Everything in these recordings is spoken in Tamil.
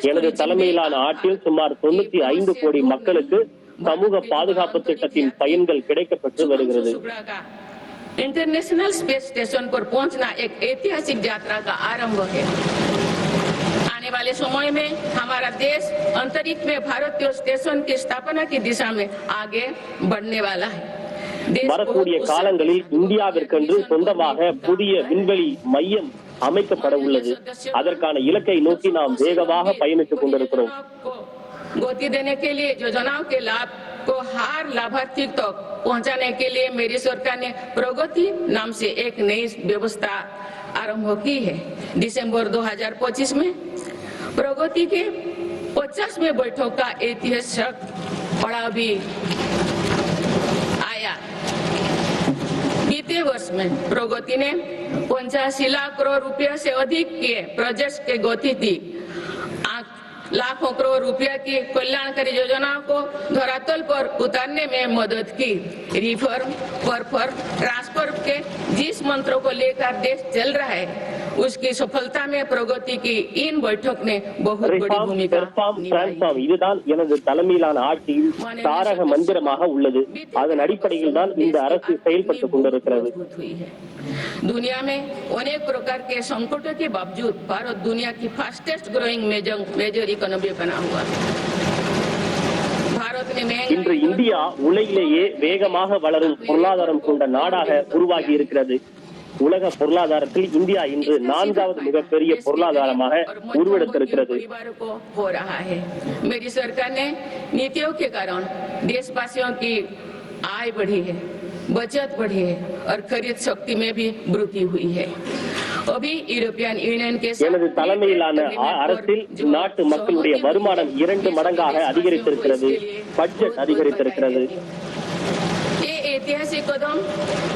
எனது தலைமையிலான ஆட்சியில் சுமார் 95 கோடி மக்களுக்கு சமூக பாதுகாப்பு திட்டத்தின் பயன்கள் கிடைக்கப்பெற்று வருகிறது. इंटरनेशनल स्पेस स्टेशन पर पहुंचना एक ऐतिहासिक यात्रा का आरंभ है। आने वाले समय में हमारा देश अंतरिक्ष में भारतीय स्टेशन की स्थापना की दिशा में आगे बढ़ने वाला है। வரக்கூடிய காலங்களில் இந்தியாவிற்கென்று சொந்தமாக புதிய விண்வெளி மையம் அமைக்கப்பட உள்ளது. அதற்கான இலக்கை நோக்கி நாம் வேகமாக பயணித்துக் கொண்டிருக்கிறோம். गति देने के लिए योजनाओं के लाभ को हर लाभार्थी तक पहुंचाने के लिए मेरी सरकार ने प्रगति नाम से एक नई व्यवस्था आरंभ की है। दिसंबर 2025 में प्रगति के 50वें बैठक का ऐतिहासिक पड़ाव भी आया। बीते वर्ष में प्रगति ने 85 लाख करोड़ रुपया से अधिक के प्रोजेक्ट की गति दी। लाखों करोड़ रुपया की कल्याणकारी योजनाओं को धरातल पर उतारने में मदद की। रिफॉर्म परफॉर्म ट्रांसफर के जिस मंत्रों को लेकर देश चल रहा है उसकी सफलता में प्रगति की इन बैठक ने बहुत बड़ी भूमिका निभाई। இதுதான் எனது தலைமையிலான ஆட்சியில் தாரக மந்திரமாக உள்ளது. அதன் அடிப்படையில் தான் இந்த அரசு செயல்பட்டுக் கொண்டிருக்கிறது. दुनिया में अनेक प्रकार के संकटों के बावजूद भारत दुनिया की फास्टेस्ट ग्रोइंग मेजर इकोनॉमी बना हुआ है। இன்று இந்தியா உலகிலேயே வேகமாக வளரும் பொருளாதாரம் கொண்ட நாடாக உருவாகி இருக்கிறது. உலக பொருளாதாரத்தில் இந்தியா இன்று 4வது மிகப்பெரிய பொருளாதாரமாக உருவெடுத்திருக்கிறது. मेरी सरकार ने नीतियों के कारण देशवासियों की आय बढ़ी है, बचत बढ़ी है और खरीद शक्ति में भी वृद्धि हुई है। अभी यूरोपियन यूनियन के எனது தலைமையிலான அரசில் நாட்டு மக்களுடைய வருமானம் 2 மடங்காக அதிகரித்திருக்கிறது. பட்ஜெட் அதிகரித்திருக்கிறது. ऐतिहासिक कदम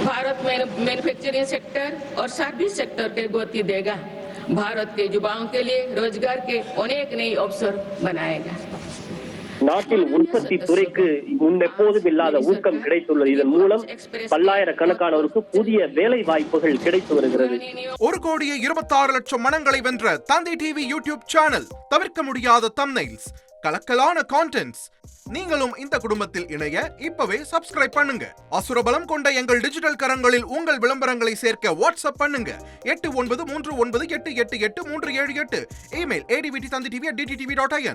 भारत में मैन्युफैक्चरिंग सेक्टर और सर्विस सेक्टर के गति देगा। भारत के युवाओं के लिए रोजगार के अनेक नए अवसर बनाएगा। நாட்டில் உற்பத்தி துறைக்கு முன்னெப்போதும் இல்லாத ஊக்கம் கிடைத்துள்ளது. இதன் மூலம் பல்லாயிரக்கணக்கானோருக்கு புதிய வேலை வாய்ப்புகள் கிடைத்து வருகிறது. 1,26,00,000 மனங்களை வென்ற தந்தி டிவி யூடியூப் சேனல். தவிர்க்க முடியாத தம்ப்நெயில்ஸ், கலக்கலான கான்டென்ட்ஸ். நீங்களும் இந்த குடும்பத்தில் இணைய இப்பவே சப்ஸ்கிரைப் பண்ணுங்க. அசுரபலம் கொண்ட எங்கள் டிஜிட்டல் கரங்களில் உங்கள் விளம்பரங்களை சேர்க்க வாட்ஸ்அப் பண்ணுங்க. 8939888838. Email advtanditv@dttv.in.